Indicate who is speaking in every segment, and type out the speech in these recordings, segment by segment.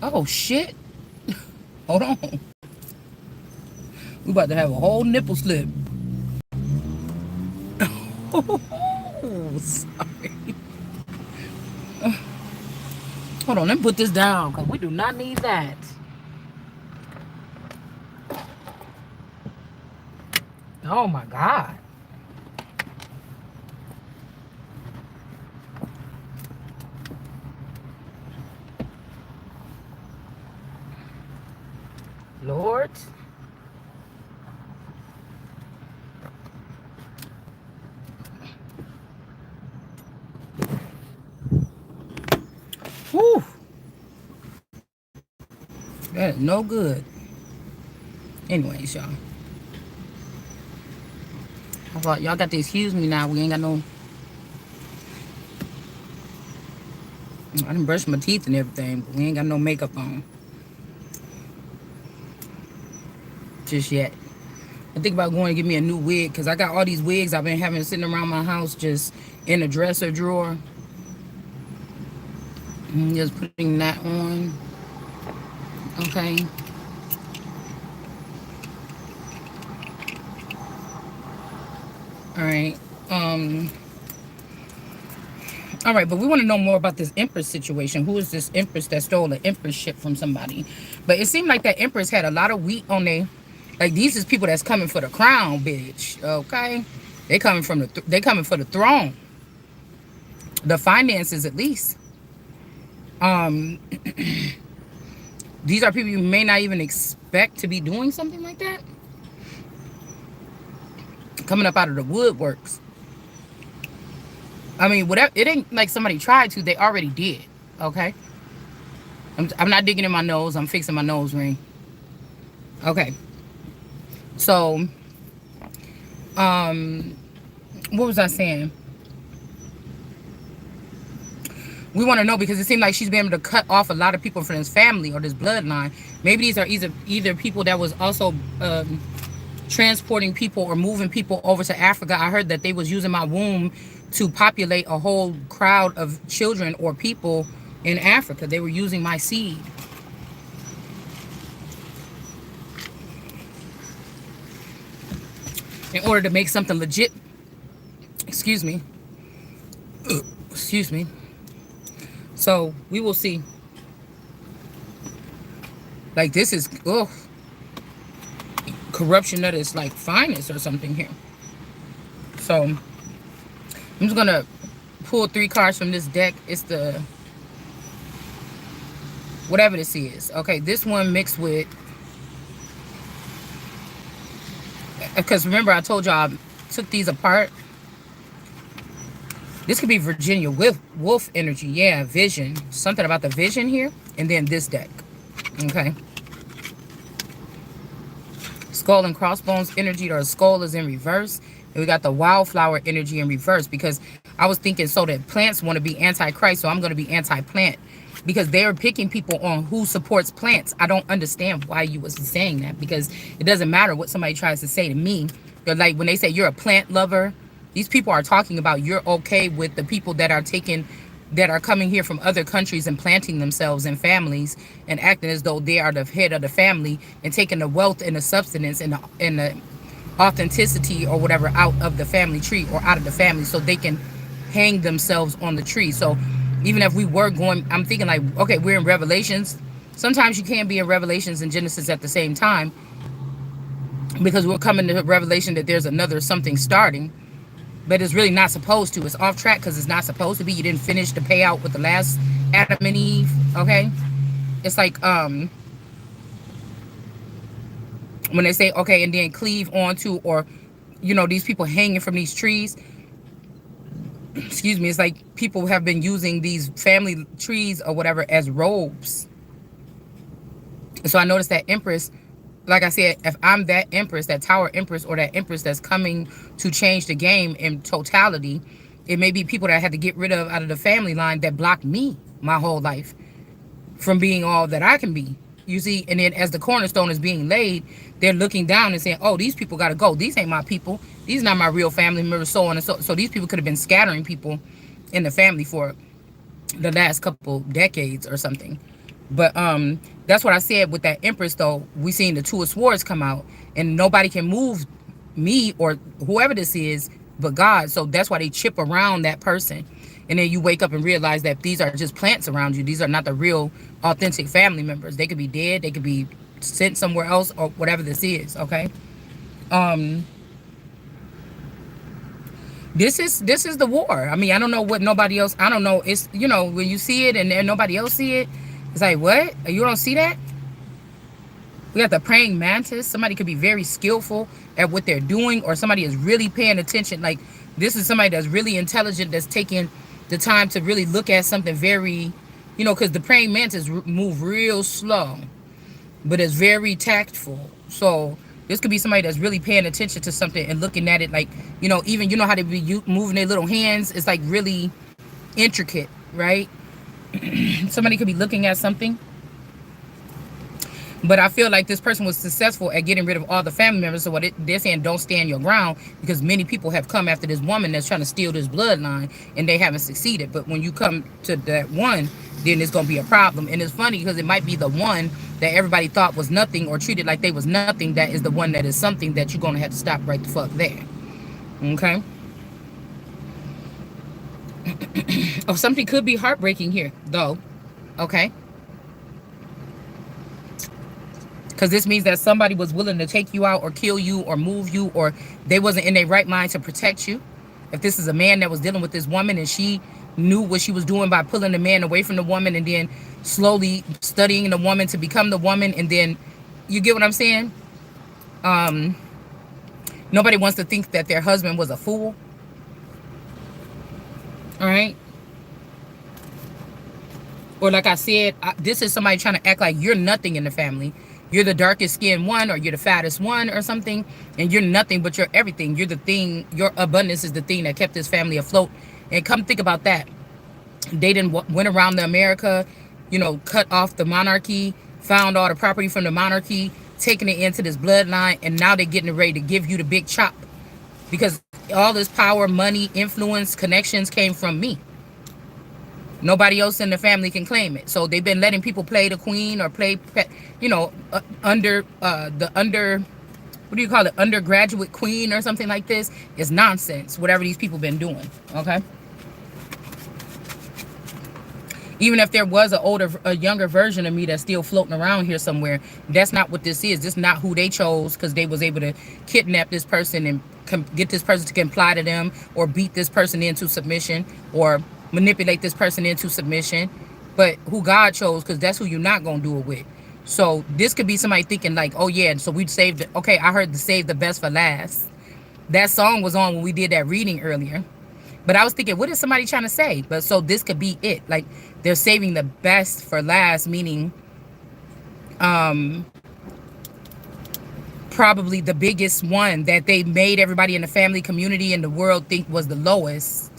Speaker 1: Oh shit. Hold on. We about to have a whole nipple slip. Oh, sorry. Hold on, let me put this down because we do not need that. Oh my God. Lord. Whew. That is no good. Anyways, y'all. I thought y'all got to excuse me now. We ain't got no. I done brushed my teeth and everything, but we ain't got no makeup on. Just yet. I think about going to get me a new wig because I got all these wigs I've been having sitting around my house just in a dresser drawer. And just putting that on. Okay. All right. All right, but we want to know more about this Empress situation. Who is this Empress that stole an Empress ship from somebody? But it seemed like that Empress had a lot of wheat on there. Like these is people that's coming for the crown, bitch. Okay, they coming from they coming for the throne, the finances at least. Um, these are people you may not even expect to be doing something like that. Coming up out of the woodworks. I mean, whatever. It ain't like somebody tried to. They already did. Okay. I'm not digging in my nose. I'm fixing my nose ring. Okay. So, what was I saying? We want to know because it seemed like she's been able to cut off a lot of people from this family or this bloodline. Maybe these are either people that was also transporting people or moving people over to Africa. I heard that they was using my womb to populate a whole crowd of children or people in Africa. They were using my seed. In order to make something legit. Excuse me. Excuse me. So we will see. Like this is corruption at its like finest or something here. So I'm just gonna pull 3 cards from this deck. It's the whatever this is. Okay, this one mixed with, because remember I told y'all I took these apart. This could be Virginia Wolf energy. Yeah, vision. Something about the vision here. And then this deck. Okay. Skull and crossbones energy. Or skull is in reverse. And we got the wildflower energy in reverse. Because I was thinking so that plants want to be anti-Christ. So I'm going to be anti-plant. Because they're picking people on who supports plants. I don't understand why you was saying that. Because it doesn't matter what somebody tries to say to me. They're like when they say you're a plant lover. These people are talking about you're okay with the people that are coming here from other countries and planting themselves in families and acting as though they are the head of the family and taking the wealth and the substance and the authenticity or whatever out of the family tree or out of the family so they can hang themselves on the tree. So even if we were going, I'm thinking like, okay, we're in Revelations. Sometimes you can't be in Revelations and Genesis at the same time because we're coming to Revelation that there's another something starting. But it's really not supposed to. It's off track because it's not supposed to be. You didn't finish the payout with the last Adam and Eve. Okay? It's like when they say, okay, and then cleave onto, or, you know, these people hanging from these trees. Excuse me. It's like people have been using these family trees or whatever as robes. So I noticed that Empress, like I said, if I'm that Empress, that Tower Empress, or that Empress that's coming to change the game in totality, it may be people that I had to get rid of out of the family line that blocked me my whole life from being all that I can be. You see, and then as the cornerstone is being laid, they're looking down and saying, oh, these people got to go. These ain't my people. These not my real family members, so on and so. So these people could have been scattering people in the family for the last couple decades or something. But that's what I said with that Empress though. We seen the Two of Swords come out, and nobody can move me or whoever this is but God. So that's why they chip around that person. And then you wake up and realize that these are just plants around you. These are not the real authentic family members. They could be dead, they could be sent somewhere else, or whatever this is, okay? Um this is the war. I mean, I don't know what nobody else, I don't know. It's, when you see it and then nobody else see it, it's like, what? You don't see that? We got the praying mantis. Somebody could be very skillful at what they're doing, or somebody is really paying attention. Like, this is somebody that's really intelligent, that's taking the time to really look at something very, because the praying mantis move real slow, but it's very tactful. So this could be somebody that's really paying attention to something and looking at it like, even, how they be moving their little hands. It's like really intricate, right? Somebody could be looking at something. But I feel like this person was successful at getting rid of all the family members. So they're saying, don't stand your ground, because many people have come after this woman that's trying to steal this bloodline, and they haven't succeeded. But when you come to that one, then it's going to be a problem. And it's funny because it might be the one that everybody thought was nothing or treated like they was nothing that is the one that is something that you're going to have to stop right the fuck there. Okay? Oh, something could be heartbreaking here, though. Okay? Because this means that somebody was willing to take you out or kill you or move you, or they wasn't in their right mind to protect you. If this is a man that was dealing with this woman and she knew what she was doing by pulling the man away from the woman and then slowly studying the woman to become the woman, and then, you get what I'm saying? Nobody wants to think that their husband was a fool. All right? Or like I said, this is somebody trying to act like you're nothing in the family. You're the darkest skinned one, or you're the fattest one or something, and you're nothing, but you're everything. You're the thing. Your abundance is the thing that kept this family afloat. And come think about that. They didn't went around the America, cut off the monarchy, found all the property from the monarchy, taking it into this bloodline, and now they're getting ready to give you the big chop, because all this power, money, influence, connections came from me. Nobody else in the family can claim it. So they've been letting people play the queen or play, under what do you call it? Undergraduate queen or something like this. It's nonsense, whatever these people been doing. Okay. Even if there was a younger version of me that's still floating around here somewhere, that's not what this is. This is not who they chose, because they was able to kidnap this person and get this person to comply to them, or beat this person into submission, or manipulate this person into submission. But who God chose, because that's who you're not going to do it with. So this could be somebody thinking like, oh yeah, so we'd saved it. Okay, I heard the save the best for last. That song was on when we did that reading earlier. But I was thinking, what is somebody trying to say? But so this could be it. Like, they're saving the best for last, meaning probably the biggest one that they made everybody in the family, community, and the world think was the lowest.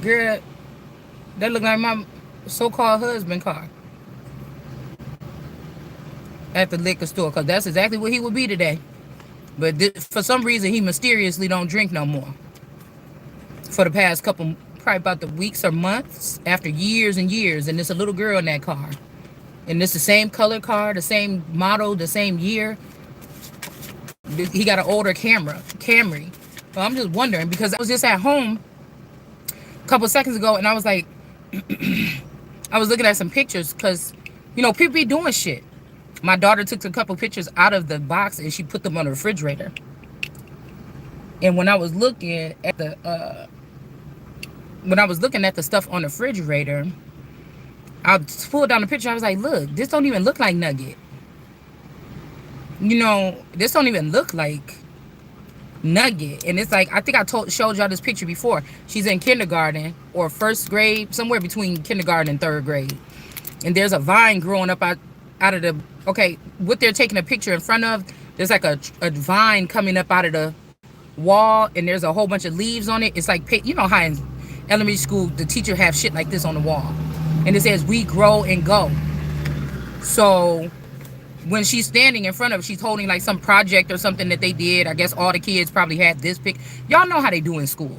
Speaker 1: Girl, that look like my so-called husband car at the liquor store, because that's exactly what he would be today. But for some reason, he mysteriously don't drink no more. For the past couple, probably about the weeks or months, after years and years, and there's a little girl in that car. And it's the same color car, the same model, the same year. He got an older Camry. So I'm just wondering, because I was just at home a couple seconds ago, and I was like, I was looking at some pictures, because, people be doing shit. My daughter took a couple pictures out of the box, and she put them on the refrigerator. And when I was looking at the stuff on the refrigerator, I pulled down the picture. I was like, look, this don't even look like Nugget. This don't even look like Nugget. And it's like, I think I showed y'all this picture before. She's in kindergarten or first grade, somewhere between kindergarten and third grade. And there's a vine growing up out of the, okay, what they're taking a picture in front of, there's like a vine coming up out of the wall, and there's a whole bunch of leaves on it. It's like, how in elementary school the teacher have shit like this on the wall, and it says, we grow and go. So when she's standing in front of, she's holding like some project or something that they did. I guess all the kids probably had this pic. Y'all know how they do in school.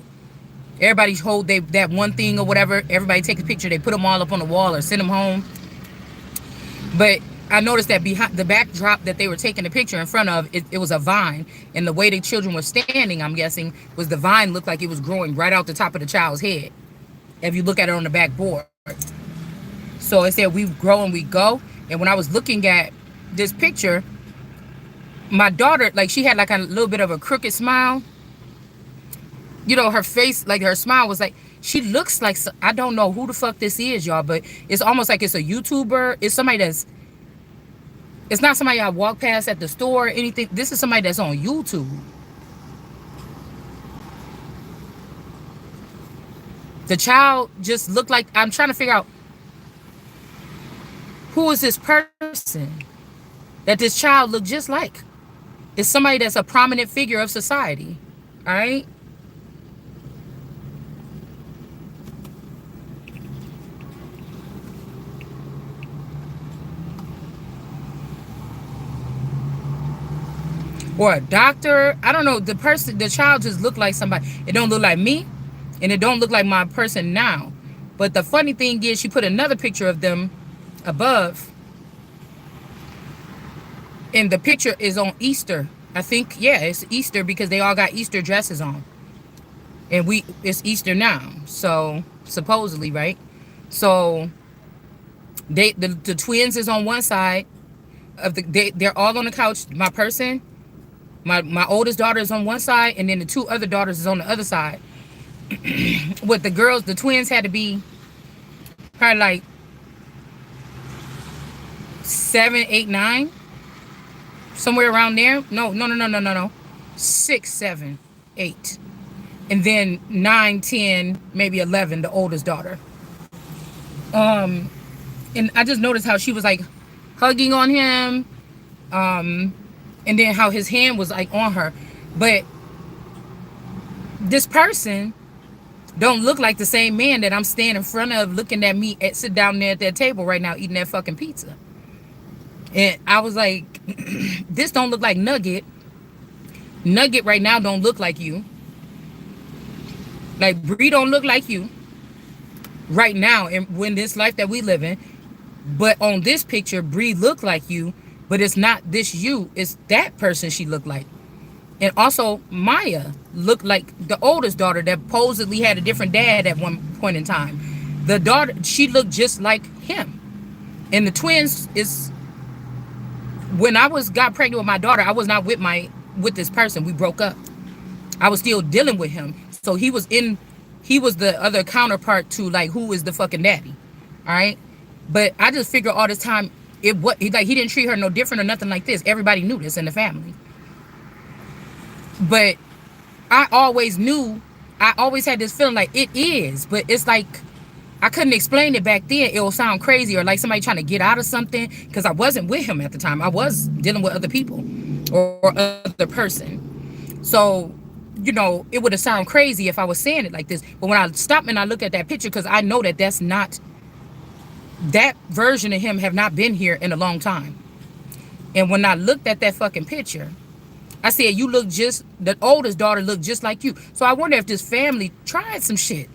Speaker 1: Everybody hold that one thing or whatever. Everybody take a picture. They put them all up on the wall or send them home. But I noticed that behind the backdrop that they were taking the picture in front of, it was a vine. And the way the children were standing, I'm guessing, was the vine looked like it was growing right out the top of the child's head. If you look at it on the backboard. So it said, we grow and we go. And when I was looking at this picture, my daughter, like, she had like a little bit of a crooked smile. You know, her face, like her smile was like, she looks like, I don't know who the fuck this is, y'all, but it's almost like it's a YouTuber. It's somebody that's, it's not somebody I walk past at the store or anything. This is somebody that's on YouTube. The child just looked like, I'm trying to figure out, who is this person that this child looked just like? It's somebody that's a prominent figure of society. All right. Or a doctor. I don't know. The person, the child just looked like somebody. It don't look like me, and it don't look like my person now. But the funny thing is, she put another picture of them above, and the picture is on Easter. I think, yeah, it's Easter because they all got Easter dresses on, and it's Easter now. So supposedly, right? So the twins is on one side of they're all on the couch. My person. My oldest daughter is on one side, and then the two other daughters is on the other side. With the girls, the twins had to be probably like 7, 8, 9, somewhere around there. No. 6, 7, 8, and then 9, 10, maybe 11. The oldest daughter. And I just noticed how she was like hugging on him. And then how his hand was like on her. But this person don't look like the same man that I'm standing in front of looking at me sit down there at that table right now eating that fucking pizza. And I was like, this don't look like Nugget. Nugget right now don't look like you. Like, Bree don't look like you right now and when this life that we live in. But on this picture, Bree looked like you. But it's not this you, it's that person she looked like. And also, Maya looked like the oldest daughter that supposedly had a different dad at one point in time. The daughter, she looked just like him. And the twins is, when I got pregnant with my daughter, I was not with this person. We broke up. I was still dealing with him. So he was the other counterpart to like, who is the fucking daddy. All right. But I just figured all this time, he didn't treat her no different or nothing like this. Everybody knew this in the family. But I always had this feeling like it is, but it's like I couldn't explain it back then. It'll sound crazy or like somebody trying to get out of something because I wasn't with him at the time. I was dealing with other people or other person. So, you know, it would have sounded crazy if I was saying it like this. But when I stop and I look at that picture, because I know that that's not, that version of him have not been here in a long time. And when I looked at that fucking picture, I said, the oldest daughter looked just like you. So I wonder if this family tried some shit.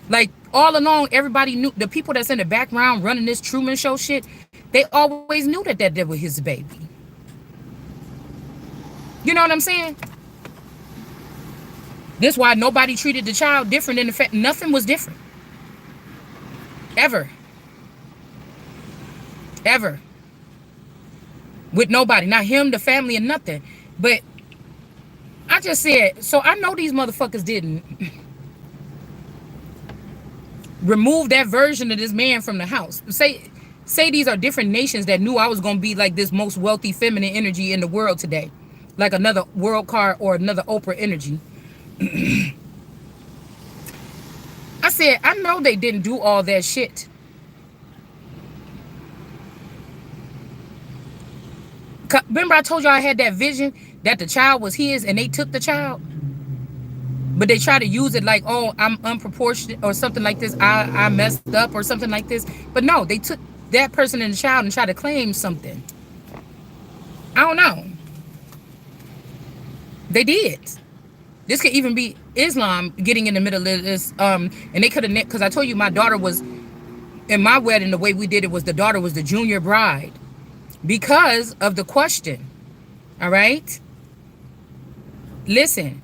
Speaker 1: Like, all along, everybody knew, the people that's in the background running this Truman Show shit, they always knew that was his baby. You know what I'm saying? This is why nobody treated the child different in the fact, nothing was different. Ever. With nobody, not him, the family, and nothing. But I just said, so I know these motherfuckers didn't remove that version of this man from the house. Say these are different nations that knew I was going to be like this most wealthy feminine energy in the world today. Like another world card or another Oprah energy. I said, I know they didn't do all that shit. Remember I told you I had that vision that the child was his and they took the child? But they try to use it like, oh, I'm unproportionate or something like this. I messed up or something like this. But no, they took that person and the child and tried to claim something. I don't know. They did. This could even be Islam getting in the middle of this. And they could have, because I told you my daughter was in my wedding. The way we did it was the daughter was the junior bride because of the question. All right, listen.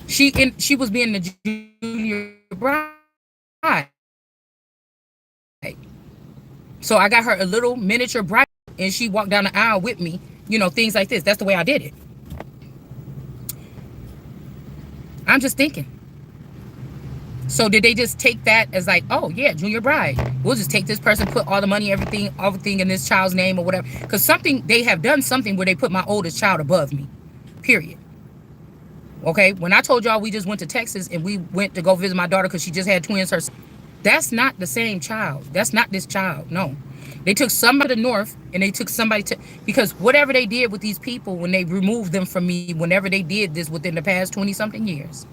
Speaker 1: She was being the junior bride, so I got her a little miniature bride, and she walked down the aisle with me. Things like this. That's the way I did it. I'm just thinking. So did they just take that as like, oh yeah, junior bride? We'll just take this person, put all the money, everything in this child's name or whatever. Because they have done something where they put my oldest child above me. Period. Okay. When I told y'all we just went to Texas and we went to go visit my daughter because she just had twins herself. That's not the same child. That's not this child. No. They took somebody to the north and they took somebody to, because whatever they did with these people when they removed them from me, whenever they did this within the past 20 something years,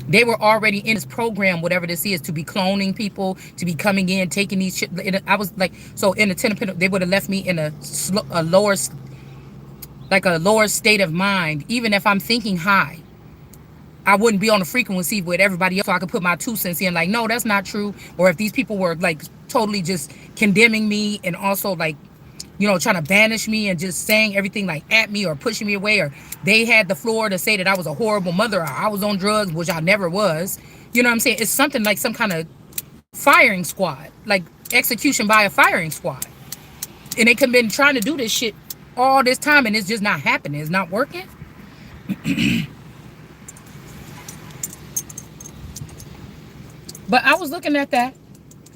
Speaker 1: they were already in this program, whatever this is, to be cloning people, to be coming in, taking these shit. I was like, so in a they would have left me in a lower, like a lower state of mind. Even if I'm thinking high, I wouldn't be on the frequency with everybody else, so I could put my 2 cents in, like, no, that's not true. Or if these people were like totally just condemning me and also like, trying to banish me and just saying everything like at me or pushing me away, or they had the floor to say that I was a horrible mother or I was on drugs, which I never was. You know what I'm saying? It's something like some kind of firing squad, like execution by a firing squad. And they could have been trying to do this shit all this time and it's just not happening. It's not working. But I was looking at that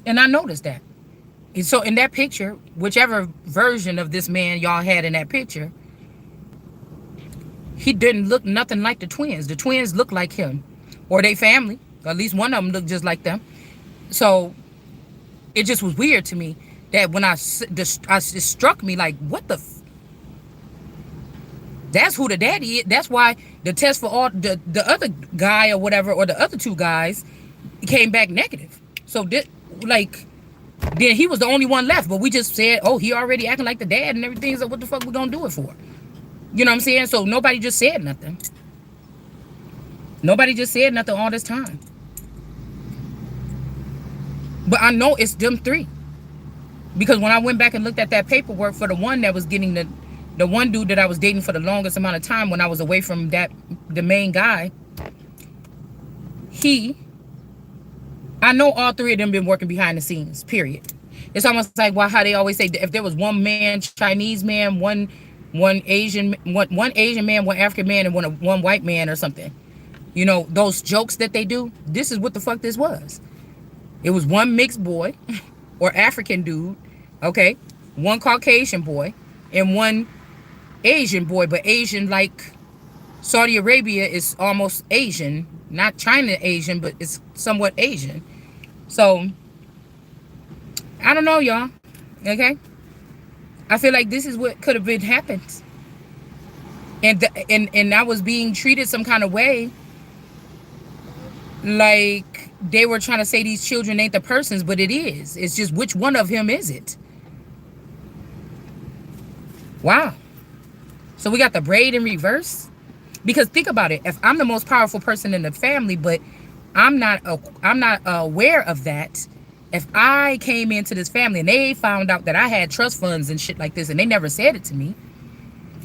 Speaker 1: and I noticed that. And so in that picture, whichever version of this man y'all had in that picture, he didn't look nothing like the twins. The twins looked like him or they family. At least one of them looked just like them. So it just was weird to me that when it struck me like, what the that's who the daddy is. That's why the test for all the other guy or whatever, or the other two guys came back negative. So like, then he was the only one left, but we just said, oh, he already acting like the dad and everything, so what the fuck we gonna do it for? You know what I'm saying? So nobody just said nothing. Nobody just said nothing all this time. But I know it's them three. Because when I went back and looked at that paperwork for the one that was getting the one dude that I was dating for the longest amount of time when I was away from the main guy, I know all three of them been working behind the scenes, period. It's almost like how they always say, if there was one man, Chinese man, one Asian man, one African man, and one white man or something. Those jokes that they do, this is what the fuck this was. It was one mixed boy or African dude, okay, one Caucasian boy, and one Asian boy, but Asian like Saudi Arabia is almost Asian, not China Asian, but it's somewhat Asian. So I don't know, y'all. Okay, I feel like this is what could have been happened, and I was being treated some kind of way, like they were trying to say these children ain't the persons, but it is. It's just which one of him is it? Wow. So we got the braid in reverse. Because think about it. If I'm the most powerful person in the family, but I'm not aware of that. If I came into this family and they found out that I had trust funds and shit like this, and they never said it to me,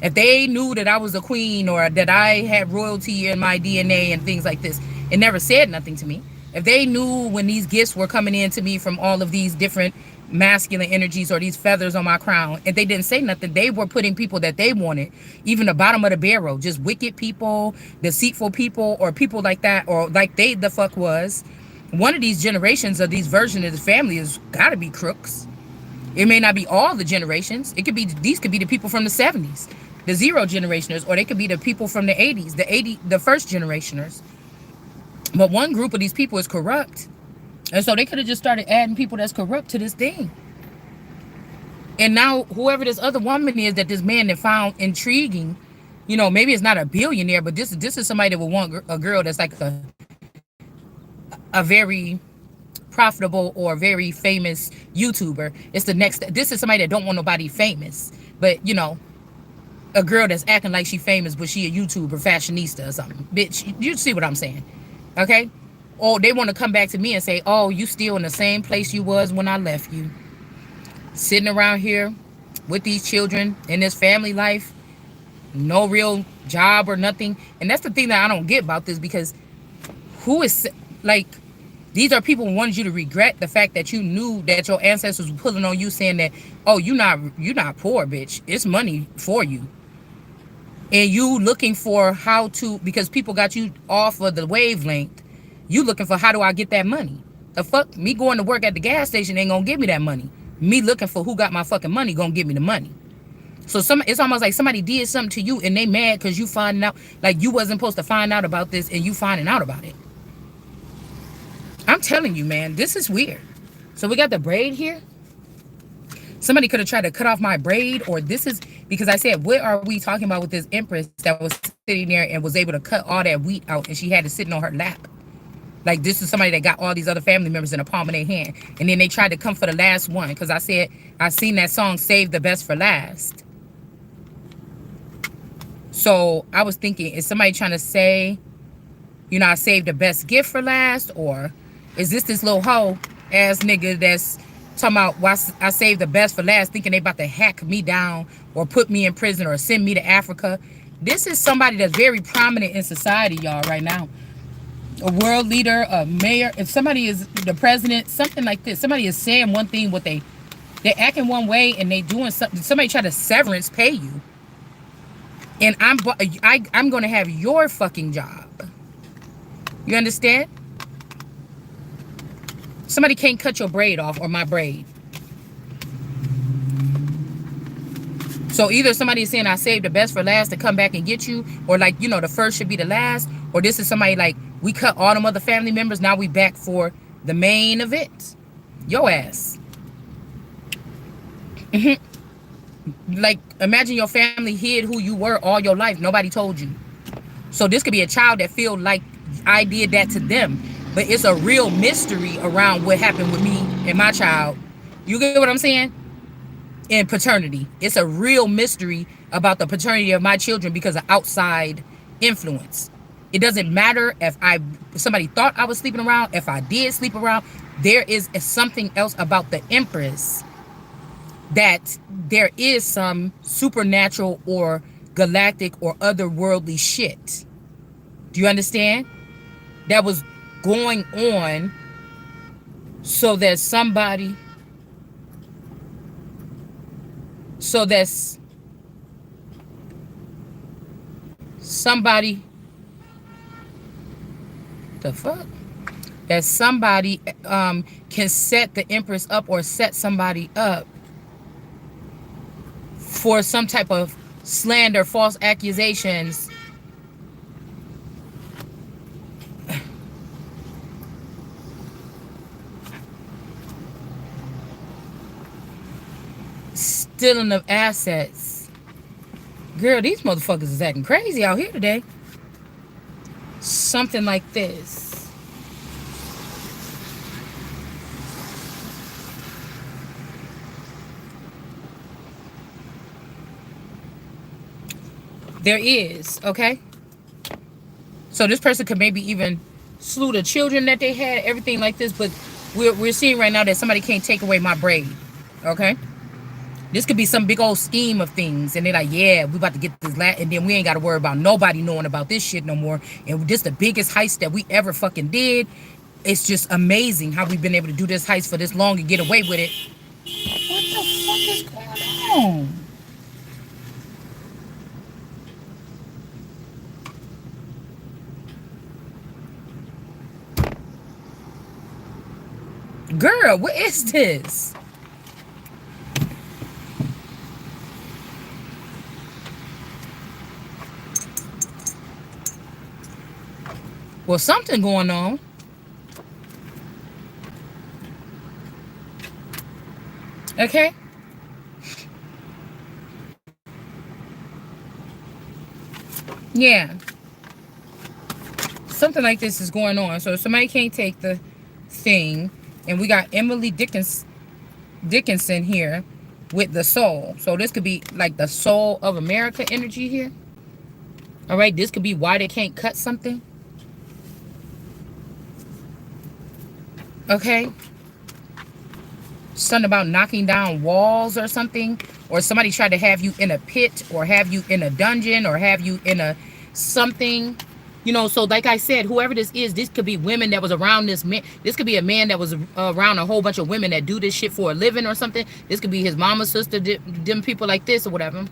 Speaker 1: if they knew that I was a queen or that I had royalty in my DNA and things like this, and never said nothing to me, if they knew when these gifts were coming in to me from all of these different masculine energies or these feathers on my crown, and they didn't say nothing, they were putting people that they wanted, even the bottom of the barrel, just wicked people, deceitful people, or people like that, or like they the fuck was. One of these generations of these versions of the family has got to be crooks. It may not be all the generations. It could be, these could be the people from the 70s, the zero generationers, or they could be the people from the 80s, the first generationers. But one group of these people is corrupt. And so they could have just started adding people that's corrupt to this thing. And now whoever this other woman is that this man that found intriguing, maybe it's not a billionaire, but this is somebody that would want a girl that's like a very profitable or very famous YouTuber. It's the next. This is somebody that don't want nobody famous, but you know, a girl that's acting like she famous, but she a YouTuber, fashionista or something. Bitch, you see what I'm saying? Okay? Or they want to come back to me and say, oh, you still in the same place you was when I left you. Sitting around here with these children in this family life, no real job or nothing. And that's the thing that I don't get about this, because who is, like, these are people who wanted you to regret the fact that you knew that your ancestors were pulling on you, saying that, oh, you're not poor, bitch. It's money for you. And you looking for how to, because people got you off of the wavelength, you looking for, how do I get that money? The fuck? Me going to work at the gas station ain't gonna give me that money. Me looking for who got my fucking money gonna give me the money. So it's almost like somebody did something to you and they mad because you finding out, like you wasn't supposed to find out about this and you finding out about it. I'm telling you, man, this is weird. So we got the braid here. Somebody could have tried to cut off my braid, or this is because I said, what are we talking about with this Empress that was sitting there and was able to cut all that wheat out and she had it sitting on her lap? Like, this is somebody that got all these other family members in the palm of their hand. And then they tried to come for the last one, because I said, I seen that song, Save the Best for Last. So I was thinking, is somebody trying to say, you know, I saved the best gift for last? Or is this little hoe ass nigga that's talking about, well, I saved the best for last, thinking they about to hack me down or put me in prison or send me to Africa? This is somebody that's very prominent in society, y'all, right now. A world leader, a mayor. If somebody is the president, something like this, somebody is saying one thing, what they're acting one way and they doing something. Somebody try to severance pay you, and I'm going to have your fucking job. You understand? Somebody can't cut your braid off, or my braid. So either somebody is saying I saved the best for last to come back and get you, or like, you know, the first should be the last, or this is somebody like, we cut all them other family members, now we back for the main event. Yo ass. Like, imagine your family hid who you were all your life. Nobody told you. So this could be a child that feel like I did that to them. But it's a real mystery around what happened with me and my child. You get what I'm saying? In paternity. It's a real mystery about the paternity of my children because of outside influence. It doesn't matter if somebody thought I was sleeping around, if I did sleep around. There is something else about the Empress, that there is some supernatural or galactic or otherworldly shit. Do you understand? That was going on so that somebody, the fuck? That somebody can set the Empress up or set somebody up for some type of slander, false accusations. Stealing of assets. Girl, these motherfuckers is acting crazy out here today. Something like this. There is, okay? So this person could maybe even slew the children that they had, everything like this, but we're seeing right now that somebody can't take away my braid, okay? This could be some big old scheme of things, and they're like, yeah, we about to get this and then we ain't got to worry about nobody knowing about this shit no more, and this the biggest heist that we ever fucking did. It's just amazing how we've been able to do this heist for this long and get away with it. What the fuck is going on? Girl, what is this? Well, something going on. Okay. Yeah. Something like this is going on. So if somebody can't take the thing, And we got Emily Dickinson here with the soul. So this could be like the soul of America energy here. All right, this could be why they can't cut something. Okay. Something about knocking down walls or something. Or somebody tried to have you in a pit, or have you in a dungeon, or have you in a something. You know, so like I said, whoever this could be women that was around this man. This could be a man that was around a whole bunch of women that do this shit for a living or something. This could be his mama's sister, them people like this or whatever.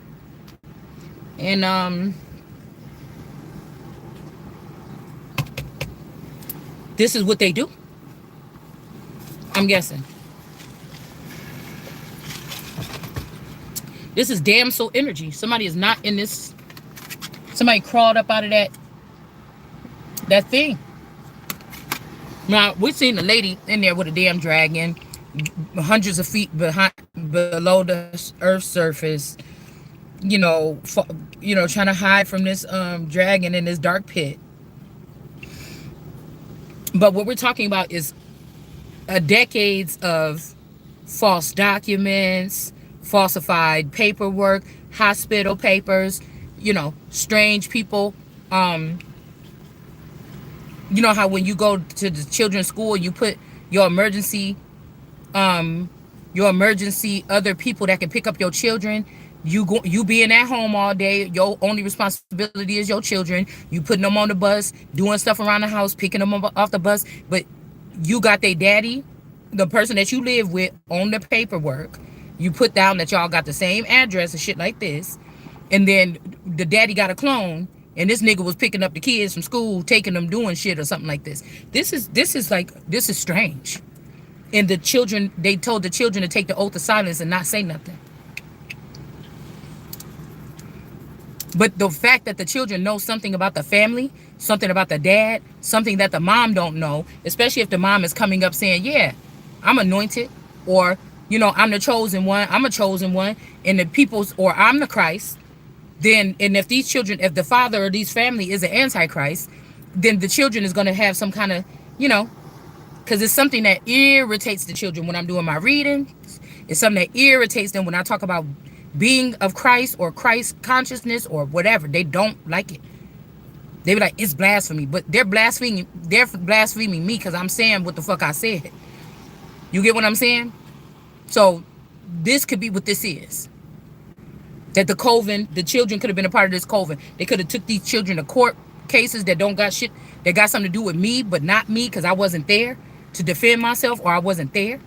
Speaker 1: And this is what they do. I'm guessing. This is damsel energy. Somebody is not in this. Somebody crawled up out of that thing. Now, we've seen a lady in there with a damn dragon, hundreds of feet below the earth's surface, you know, trying to hide from this dragon in this dark pit. But what we're talking about is decades of false documents, falsified paperwork, hospital papers, you know, strange people. You know how when you go to the children's school, you put your emergency other people that can pick up your children. You being at home all day, your only responsibility is your children. You putting them on the bus, doing stuff around the house, picking them up off the bus, but you got their daddy, the person that you live with, on the paperwork. You put down that y'all got the same address and shit like this, and then the daddy got a clone, and this nigga was picking up the kids from school, taking them doing shit or something like this. This is strange. And the children, they told the children to take the oath of silence and not say nothing. But the fact that the children know something about the family, something about the dad, something that the mom don't know, especially if the mom is coming up saying, yeah, I'm anointed, or, you know, I'm the chosen one, I'm a chosen one, and the people's, or I'm the Christ, then, and if these children, if the father or these family is an antichrist, then the children is going to have some kind of, you know, because it's something that irritates the children when I'm doing my reading. It's something that irritates them when I talk about being of Christ or Christ consciousness or whatever. They don't like it. They be like, it's blasphemy. But they're blaspheming me because I'm saying what the fuck I said. You get what I'm saying? So this could be what this is. That the children could have been a part of this coven. They could have took these children to court cases that don't got shit, that got something to do with me, but not me, because I wasn't there to defend myself, or I wasn't there.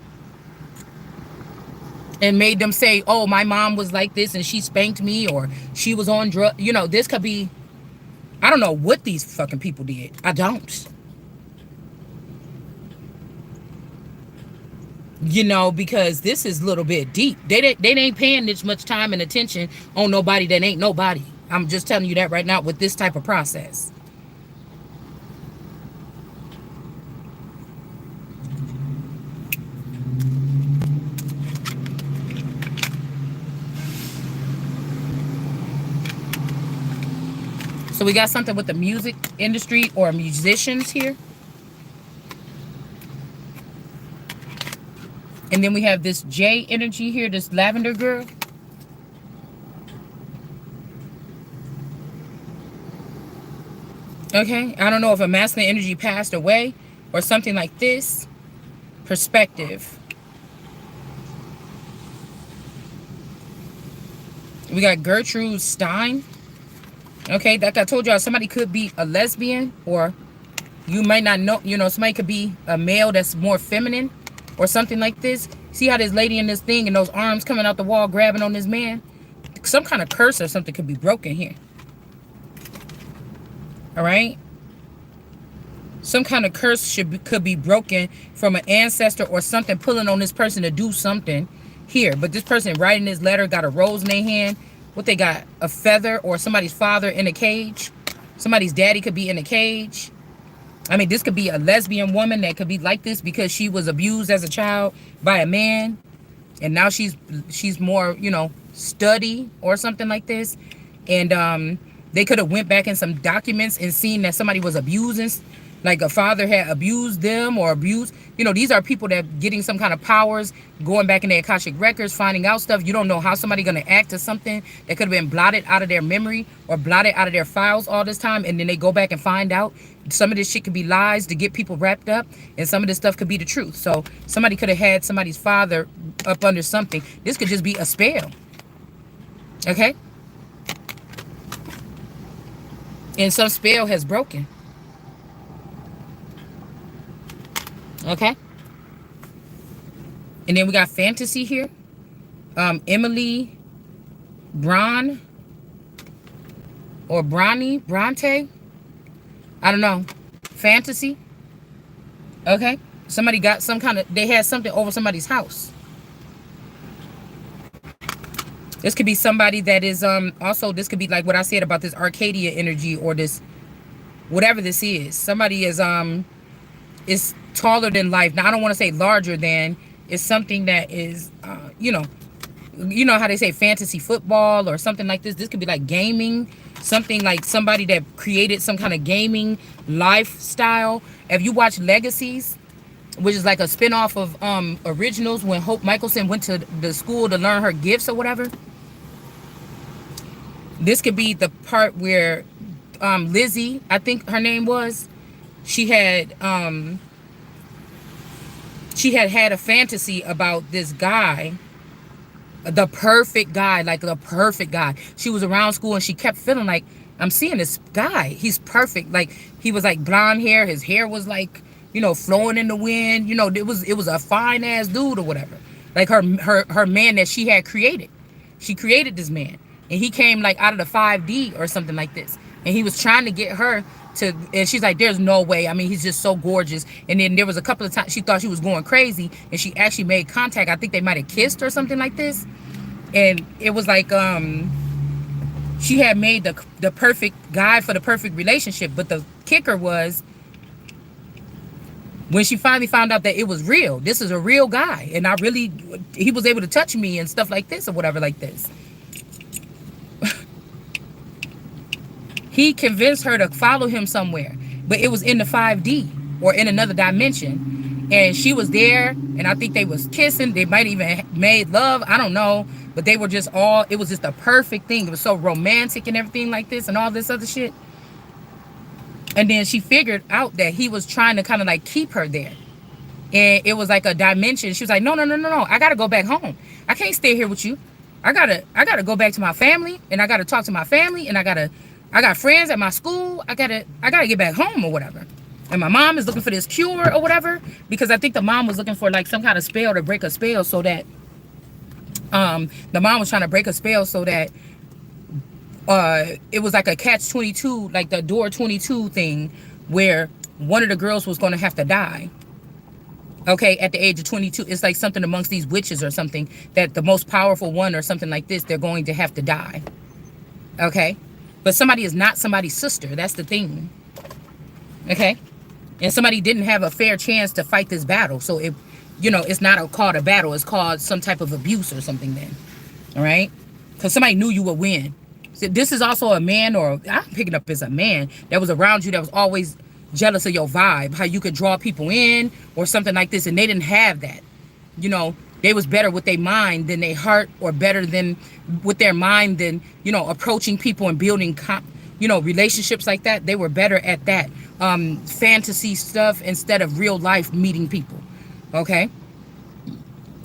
Speaker 1: And made them say, oh, my mom was like this and she spanked me, or she was on drugs. You know, this could be, I don't know what these fucking people did. I don't. You know, because this is a little bit deep. They ain't paying this much time and attention on nobody that ain't nobody. I'm just telling you that right now with this type of process. So we got something with the music industry or musicians here. And then we have this J energy here, this lavender girl. Okay, I don't know if a masculine energy passed away or something like this. Perspective. We got Gertrude Stein. Okay, like I told y'all, somebody could be a lesbian, or you might not know, you know, somebody could be a male that's more feminine or something like this. See how this lady in this thing and those arms coming out the wall grabbing on this man? Some kind of curse or something could be broken here. All right? Some kind of curse could be broken from an ancestor or something pulling on this person to do something here. But this person writing this letter got a rose in their hand. What they got? A feather, or somebody's father in a cage. Somebody's daddy could be in a cage. I mean, this could be a lesbian woman that could be like this because she was abused as a child by a man. And now she's more, you know, study or something like this. And they could have went back in some documents and seen that somebody was abusing Like a father had abused them or abused, these are people that getting some kind of powers, going back in their Akashic records, finding out stuff. You don't know how somebody going to act to something that could have been blotted out of their memory or blotted out of their files all this time, and then they go back and find out. Some of this shit could be lies to get people wrapped up, and some of this stuff could be the truth. So somebody could have had somebody's father up under something. This could just be a spell. Okay? And some spell has broken. Okay? And then we got fantasy here. Emily Braun or Bronte. I don't know. Fantasy. Okay? Somebody got some kind of, they had something over somebody's house. This could be somebody that is, also, this could be like what I said about this Arcadia energy or this, whatever this is. Somebody is taller than life. Now, I don't want to say larger than. It's something that is, you know how they say fantasy football or something like this. This could be like gaming. Something like somebody that created some kind of gaming lifestyle. If you watch Legacies, which is like a spinoff of Originals, when Hope Michelson went to the school to learn her gifts or whatever. This could be the part where Lizzie, I think her name was, she had had a fantasy about this guy, the perfect guy, like the perfect guy. She was around school and she kept feeling like, I'm seeing this guy. He's perfect. Like, he was like blonde hair. His hair was like, flowing in the wind. It was a fine ass dude or whatever. Like her man that she had created. She created this man. And he came like out of the 5D or something like this. And he was trying to get her to, and she's like, there's no way. I mean, he's just so gorgeous. And then there was a couple of times she thought she was going crazy and she actually made contact. I think they might have kissed or something like this. And it was like, she had made the perfect guy for the perfect relationship. But the kicker was, when she finally found out that it was real, this is a real guy. And he was able to touch me and stuff like this or whatever like this. He convinced her to follow him somewhere, but it was in the 5D or in another dimension. And she was there, and I think they was kissing. They might even made love. I don't know. But they were just it was just a perfect thing. It was so romantic and everything like this and all this other shit. And then she figured out that he was trying to kind of like keep her there. And it was like a dimension. She was like, no. I got to go back home. I can't stay here with you. I gotta go back to my family, and I got to talk to my family, and I got friends at my school. I gotta get back home or whatever. And my mom is looking for this cure or whatever, because I think the mom was looking for like some kind of spell to break a spell so that the mom was trying to break a spell so that it was like a catch-22, like the door 22 thing, where one of the girls was going to have to die. Okay, at the age of 22. It's like something amongst these witches or something, that the most powerful one or something like this, they're going to have to die. Okay, but somebody is not somebody's sister. That's the thing. Okay, and somebody didn't have a fair chance to fight this battle, so it's not called a battle. It's called some type of abuse or something then. All right, because somebody knew you would win. So this is also a man, or I'm picking up as a man that was around you, that was always jealous of your vibe, how you could draw people in or something like this, and they didn't have that. They was better with their mind than their heart, or better than with their mind than approaching people and building relationships like that. They were better at that fantasy stuff instead of real life meeting people. Okay,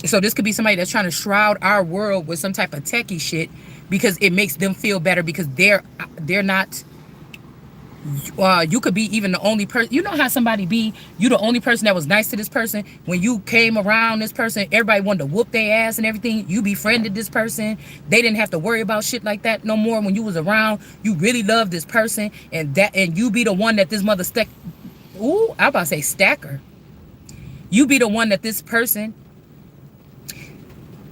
Speaker 1: so this could be somebody that's trying to shroud our world with some type of techie shit because it makes them feel better, because they're not. You could be even the only person. You know how somebody be, you the only person that was nice to this person. When you came around this person, everybody wanted to whoop their ass and everything. You befriended this person. They didn't have to worry about shit like that no more. When you was around, you really loved this person, and you be the one that this mother I about to say stacker. You be the one that this person,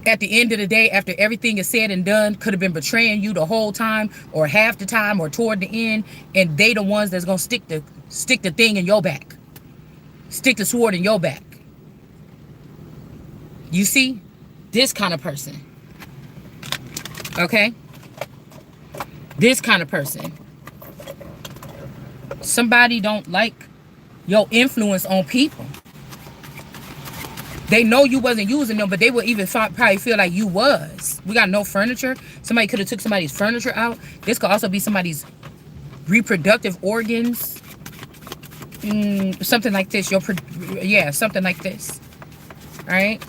Speaker 1: at the end of the day, after everything is said and done, could have been betraying you the whole time, or half the time, or toward the end, and they the ones that's gonna stick the thing in your back, stick the sword in your back. You see, this kind of person. Okay, this kind of person. Somebody don't like your influence on people. They know you wasn't using them, but they would even probably feel like you was. We got no furniture. Somebody could have took somebody's furniture out. This could also be somebody's reproductive organs. Something like this. Yeah, something like this. All right.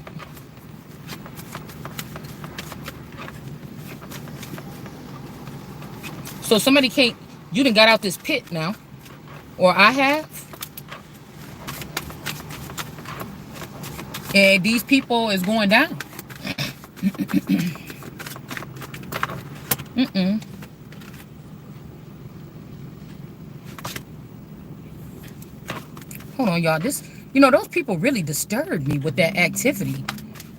Speaker 1: So somebody can't. You done got out this pit now, or I have. And these people is going down. Hold on, y'all. This, those people really disturbed me with that activity.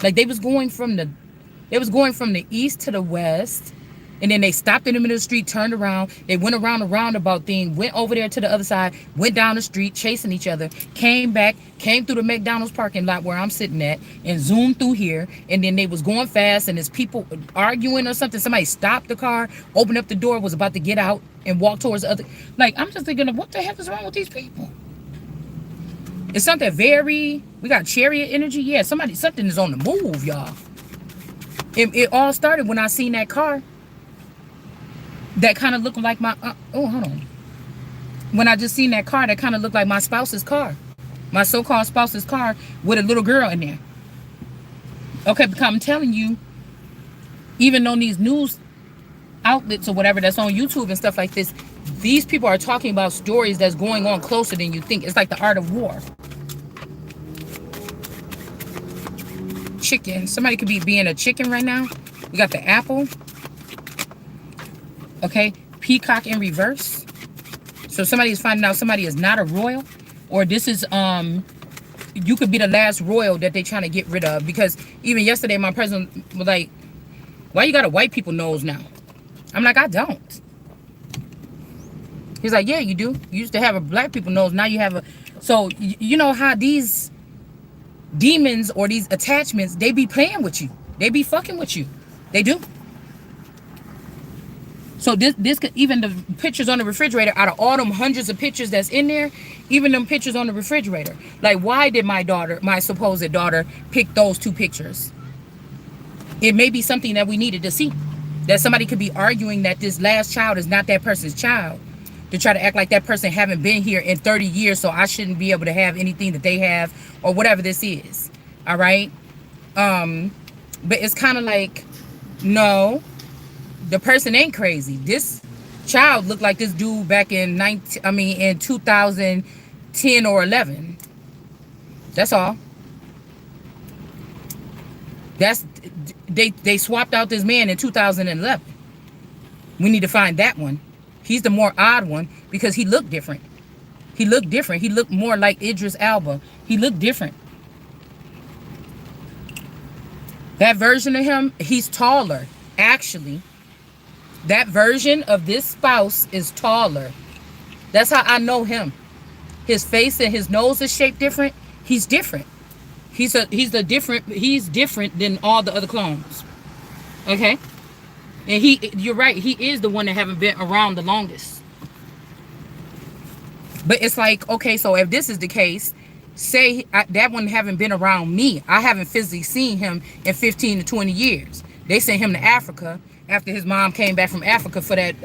Speaker 1: Like they was going from the east to the west, and then they stopped in the middle of the street, turned around, they went around a roundabout thing, went over there to the other side, went down the street, chasing each other, came back, came through the McDonald's parking lot where I'm sitting at, and zoomed through here, and then they was going fast, and there's people arguing or something. Somebody stopped the car, opened up the door, was about to get out and walk towards the other. Like, I'm just thinking, what the heck is wrong with these people? It's something we got chariot energy. Yeah, something is on the move, y'all. It all started when I seen that car that kind of looked like my, hold on. When I just seen that car that kind of looked like my spouse's car. My so-called spouse's car with a little girl in there. Okay, because I'm telling you, even on these news outlets or whatever that's on YouTube and stuff like this, these people are talking about stories that's going on closer than you think. It's like the art of war. Chicken. Somebody could be being a chicken right now. We got the apple. Okay. Peacock in reverse. So somebody is finding out somebody is not a royal. Or this is, you could be the last royal that they trying to get rid of. Because even yesterday, my president was like, why you got a white people nose now? I'm like, I don't. He's like, yeah, you do. You used to have a black people nose. Now you have a... So, you know how these demons or these attachments, they be playing with you. They be fucking with you. They do. So this could, even the pictures on the refrigerator, out of all them hundreds of pictures that's in there, even them pictures on the refrigerator. Like, why did my supposed daughter, pick those two pictures? It may be something that we needed to see. That somebody could be arguing that this last child is not that person's child. To try to act like that person haven't been here in 30 years, so I shouldn't be able to have anything that they have, or whatever this is. All right? But it's kind of like, no, the person ain't crazy. This child looked like this dude back in in 2010 or 11. That's all. They swapped out this man in 2011. We need to find that one. He's the more odd one because he looked different. He looked different. He looked more like Idris Elba. He looked different. That version of him, he's taller. Actually, that version of this spouse is taller. That's how I know him. His face and his nose is shaped different. He's different. He's different than all the other clones. Okay? And you're right, he is the one that haven't been around the longest. But it's like, okay, so if this is the case, say that one haven't been around me. I haven't physically seen him in 15 to 20 years. They sent him to Africa after his mom came back from Africa for that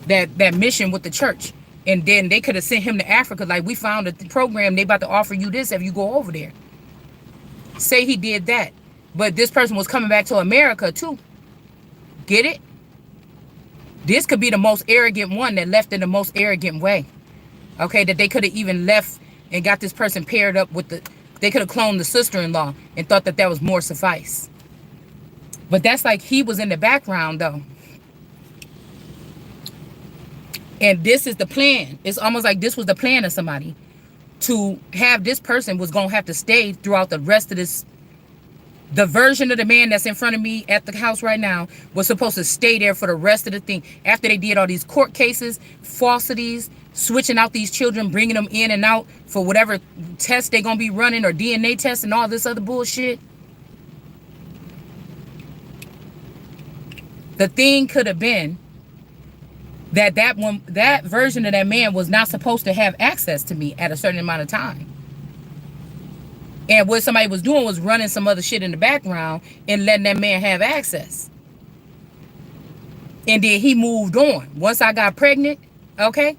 Speaker 1: that mission with the church. And then they could have sent him to Africa, like, we found a program, they about to offer you this if you go over there. Say he did that. But this person was coming back to America too. Get it? This could be the most arrogant one that left in the most arrogant way. Okay, that they could have even left and got this person paired up with they could have cloned the sister-in-law and thought that was more suffice. But that's like he was in the background though. And this is the plan. It's almost like this was the plan of somebody. To have this person was going to have to stay throughout the rest of this. The version of the man that's in front of me at the house right now was supposed to stay there for the rest of the thing. After they did all these court cases, falsities, switching out these children, bringing them in and out for whatever test they're going to be running or DNA tests and all this other bullshit. The thing could have been that version of that man was not supposed to have access to me at a certain amount of time. And what somebody was doing was running some other shit in the background and letting that man have access. And then he moved on. Once I got pregnant, okay,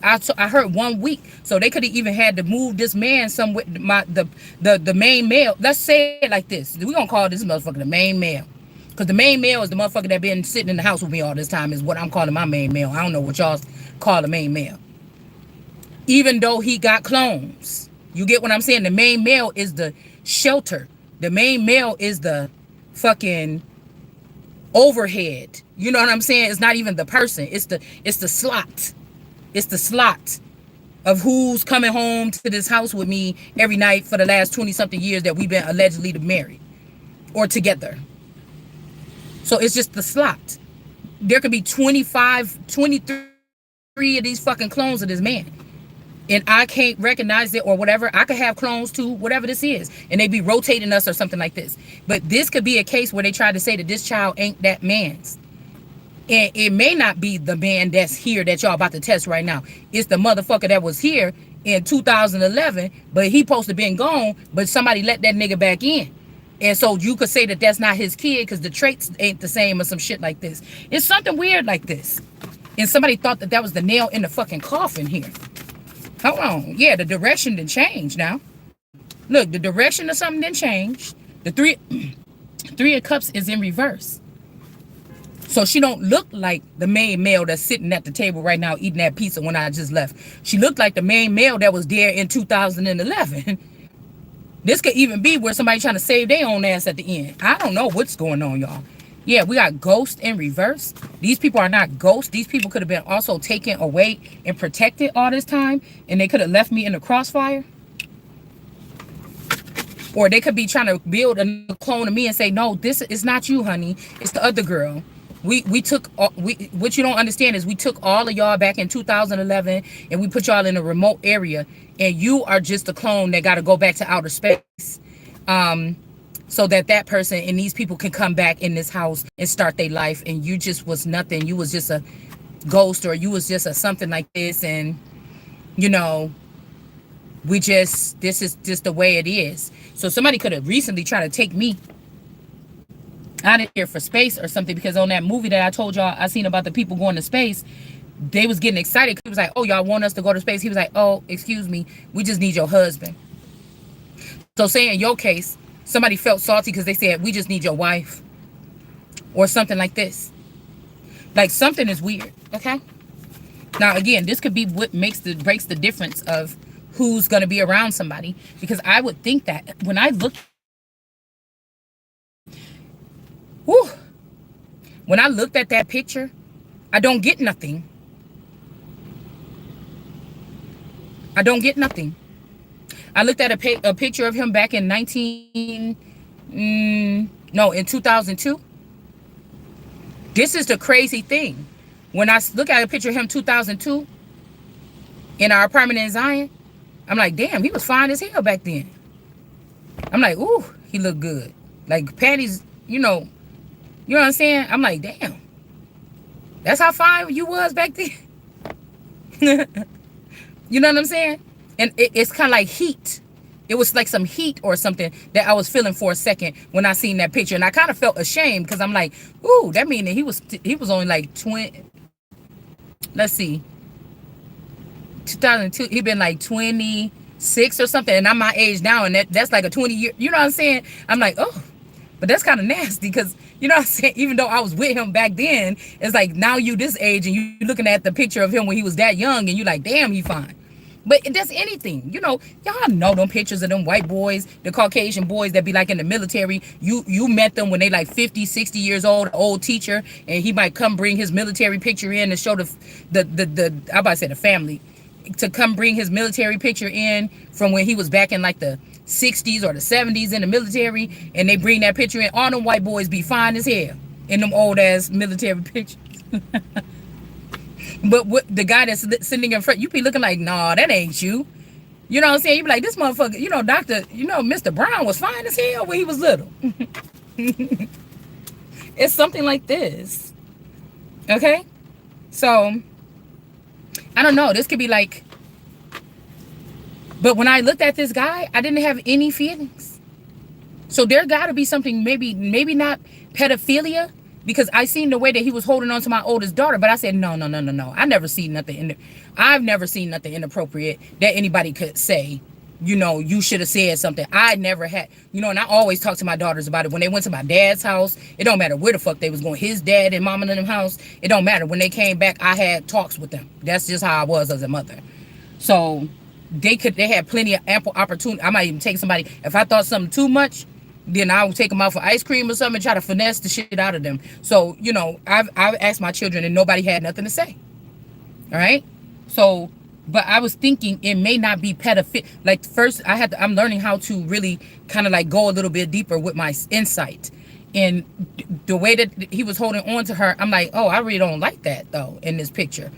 Speaker 1: I heard 1 week, so they could have even had to move this man somewhere. The main male. Let's say it like this: we gonna call this motherfucker the main male, because the main male is the motherfucker that been sitting in the house with me all this time. Is what I'm calling my main male. I don't know what y'all call the main male. Even though he got clones, you get what I'm saying. The main male is the shelter. The main male is the fucking overhead. You know what I'm saying? It's not even the person. It's the slot. It's the slot of who's coming home to this house with me every night for the last 20 something years that we've been allegedly married or together. So it's just the slot. There could be 25, 23 of these fucking clones of this man. And I can't recognize it or whatever. I could have clones too, whatever this is. And they be rotating us or something like this. But this could be a case where they try to say that this child ain't that man's. And it may not be the man that's here that y'all about to test right now. It's the motherfucker that was here in 2011, but he supposed to been gone, but somebody let that nigga back in. And so you could say that that's not his kid because the traits ain't the same or some shit like this. It's something weird like this. And somebody thought that was the nail in the fucking coffin here. Hold on. Yeah, the direction didn't change now. Look, the direction of something didn't change. The three of cups is in reverse. So she don't look like the main male that's sitting at the table right now eating that pizza when I just left. She looked like the main male that was there in 2011. This could even be where somebody trying to save their own ass at the end. I don't know what's going on, y'all. Yeah, we got ghosts in reverse. These people are not ghosts. These people could have been also taken away and protected all this time, and they could have left me in the crossfire. Or they could be trying to build a clone of me and say, no, this is not you, honey. It's the other girl. What you don't understand is we took all of y'all back in 2011 and we put y'all in a remote area, and you are just a clone that got to go back to outer space. So that person and these people can come back in this house and start their life, and you just was nothing. You was just a ghost, or you was just a something like this, and you know, this is just the way it is. So somebody could have recently tried to take me out of here for space or something, because on that movie that I told y'all I seen about the people going to space, they was getting excited. He was like, oh, y'all want us to go to space? He was like, oh, excuse me, we just need your husband. So say in your case, somebody felt salty because they said, we just need your wife, or something like this. Like something is weird, okay? Now, again, this could be what breaks the difference of who's going to be around somebody, because I would think that when I look, when I looked at that picture, I don't get nothing. I don't get nothing. I looked at a picture of him back in 2002. This is the crazy thing. When I look at a picture of him 2002 in our apartment in Zion, I'm like, damn, he was fine as hell back then. I'm like, ooh, he looked good. Like panties, you know what I'm saying? I'm like, damn, that's how fine you was back then. You know what I'm saying? And it's kind of like heat. It was like some heat or something that I was feeling for a second when I seen that picture. And I kind of felt ashamed because I'm like, ooh, that means that he was only like 20. Let's see. 2002, he been like 26 or something. And I'm my age now. And that's like a 20 year, you know what I'm saying? I'm like, oh, but that's kind of nasty because, you know what I'm saying? Even though I was with him back then, it's like now you this age and you looking at the picture of him when he was that young and you like, damn, he fine. But that's anything, you know, y'all know them pictures of them white boys, the Caucasian boys that be like in the military. You met them when they like 50, 60 years old teacher, and he might come bring his military picture in to show the I about to say the family, to come bring his military picture in from when he was back in like the 60s or the 70s in the military, and they bring that picture in. All them white boys be fine as hell in them old ass military pictures. But what the guy that's sitting in front, you be looking like, nah, that ain't you. You know what I'm saying? You be like, this motherfucker, you know, Mr. Brown was fine as hell when he was little. It's something like this. Okay? So, I don't know. This could be like, but when I looked at this guy, I didn't have any feelings. So there got to be something, maybe not pedophilia, because I seen the way that he was holding on to my oldest daughter. But I said, no, no, no, no, no. I've never seen nothing inappropriate that anybody could say. You know, you should have said something. I never had, and I always talk to my daughters about it. When they went to my dad's house, it don't matter where the fuck they was going. His dad and mama in them house, it don't matter. When they came back, I had talks with them. That's just how I was as a mother. So they had plenty of ample opportunity. I might even take somebody, if I thought something too much, then I would take them out for ice cream or something and try to finesse the shit out of them. So, I've asked my children and nobody had nothing to say. All right. So, but I was thinking it may not be pedophilia. Like first I'm learning how to really kind of like go a little bit deeper with my insight. And the way that he was holding on to her, I'm like, oh, I really don't like that though in this picture.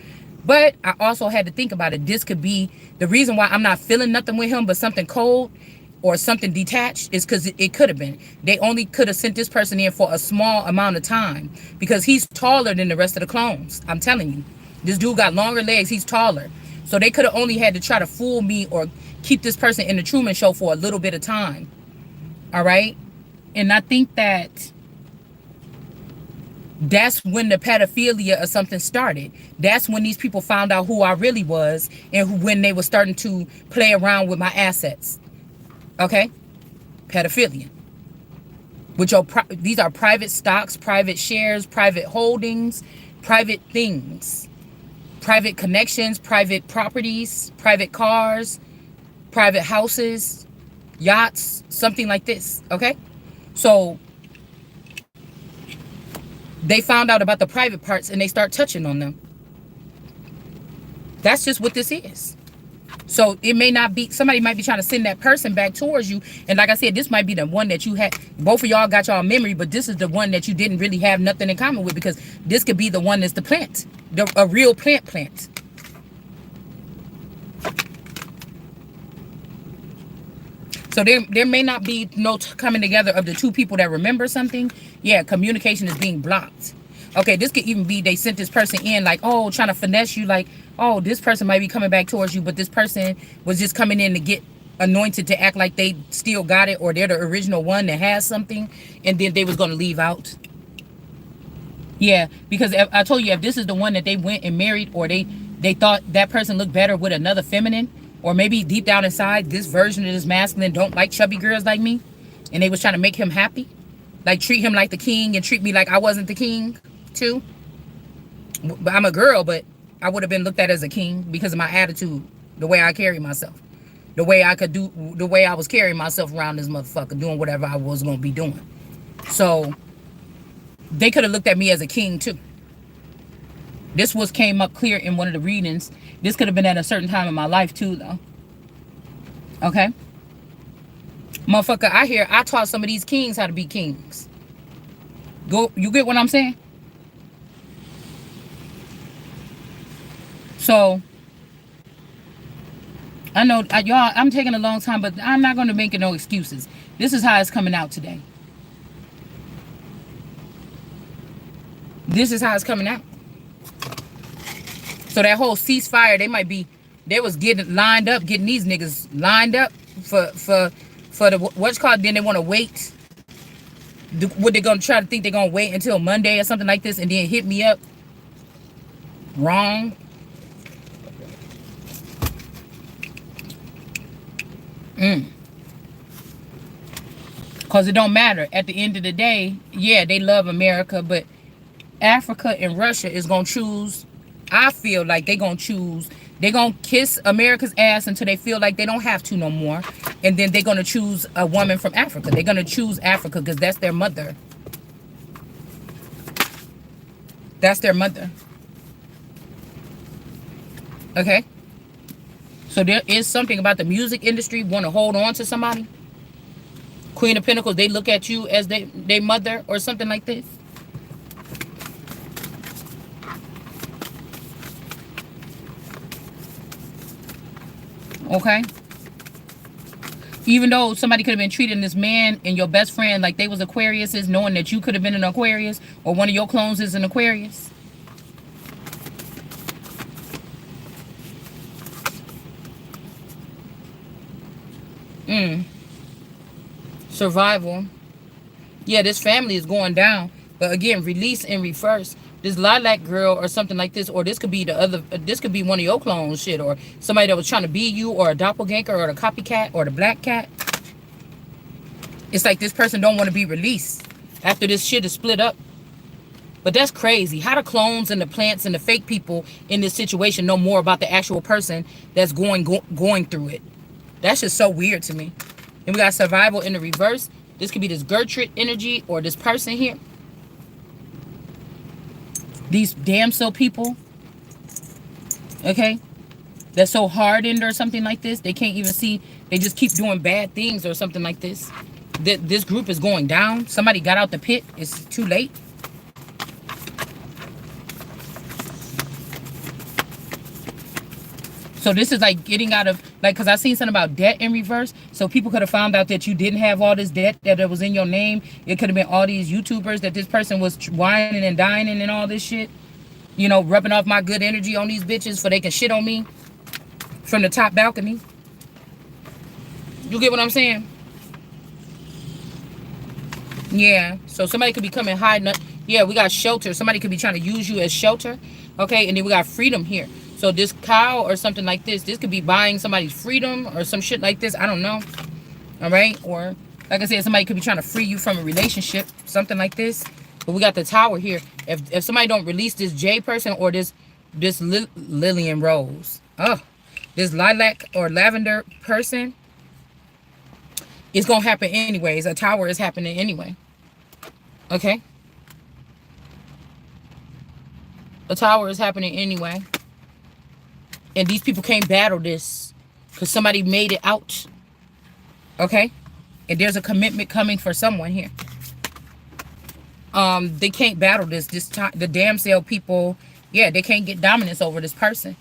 Speaker 1: But I also had to think about it. This could be the reason why I'm not feeling nothing with him, but something cold or something detached is because it could have been. They only could have sent this person in for a small amount of time because he's taller than the rest of the clones. I'm telling you, this dude got longer legs. He's taller. So they could have only had to try to fool me or keep this person in the Truman Show for a little bit of time. All right. And I think that's when the pedophilia or something started. That's when these people found out who I really was and when they were starting to play around with my assets. Okay. Pedophilia. These are private stocks, private shares, private holdings, private things. Private connections, private properties, private cars, private houses, yachts, something like this, okay? So they found out about the private parts and they start touching on them. That's just what this is. So it may not be, somebody might be trying to send that person back towards you. And like I said, this might be the one that you had, both of y'all got y'all memory, but this is the one that you didn't really have nothing in common with, because this could be the one that's the plant, a real plant. So there may not be no coming together of the two people that remember something. Yeah, communication is being blocked. Okay, this could even be they sent this person in like, oh, trying to finesse you, like, oh, this person might be coming back towards you, but this person was just coming in to get anointed to act like they still got it, or they're the original one that has something, and then they was going to leave out. Yeah, because I told you, if this is the one that they went and married, or they thought that person looked better with another feminine, or maybe deep down inside, this version of this masculine don't like chubby girls like me, and they was trying to make him happy, like treat him like the king and treat me like I wasn't the king too. But I'm a girl, but I would have been looked at as a king because of my attitude, the way I carry myself, the way I was carrying myself around this motherfucker, doing whatever I was going to be doing. So they could have looked at me as a king too. This came up clear in one of the readings. This could have been at a certain time in my life too, though. Okay? Motherfucker, I taught some of these kings how to be kings. You get what I'm saying? So, I know, y'all, I'm taking a long time, but I'm not going to make it no excuses. This is how it's coming out today. This is how it's coming out. So that whole ceasefire, they was getting lined up, getting these niggas lined up for the, what's called, then they want to wait. What they going to try to think they're going to wait until Monday or something like this and then hit me up? Wrong. Because it don't matter. At the end of the day, yeah, they love America, but Africa and Russia is going to choose. I feel like they're going to choose. They're going to kiss America's ass until they feel like they don't have to no more. And then they're going to choose a woman from Africa. They're going to choose Africa because that's their mother. That's their mother. Okay? So there is something about the music industry want to hold on to somebody. Queen of Pentacles, they look at you as they mother or something like this. Okay? Even though somebody could have been treating this man and your best friend like they was Aquariuses, knowing that you could have been an Aquarius or one of your clones is an Aquarius. Survival. Yeah, this family is going down. But again, release and reverse. This lilac girl or something like this, or this could be the other. This could be one of your clones, shit, or somebody that was trying to be you, or a doppelganger, or the copycat, or the black cat. It's like this person don't want to be released after this shit is split up. But that's crazy. How the clones and the plants and the fake people in this situation know more about the actual person that's going through it? That's just so weird to me. And we got survival in the reverse. This could be this Gertrude energy or this person here. These damsel people. Okay. That's so hardened or something like this. They can't even see. They just keep doing bad things or something like this. This group is going down. Somebody got out the pit. It's too late. So this is like getting out of, like, because I seen something about debt in reverse. So people could have found out that you didn't have all this debt that was in your name. It could have been all these YouTubers that this person was whining and dining and all this shit. You know, rubbing off my good energy on these bitches so they can shit on me from the top balcony. You get what I'm saying? Yeah. So somebody could be coming hiding up. Yeah, we got shelter. Somebody could be trying to use you as shelter. Okay, and then we got freedom here. So this cow or something like this could be buying somebody's freedom or some shit like this. I don't know. All right. Or like I said, somebody could be trying to free you from a relationship, something like this. But we got the tower here. If somebody don't release this J person or this Lillian Rose, this lilac or lavender person, it's going to happen anyways. A tower is happening anyway. Okay. A tower is happening anyway. And these people can't battle this because somebody made it out. Okay? And there's a commitment coming for someone here. They can't battle this time. The damsel people, yeah, they can't get dominance over this person.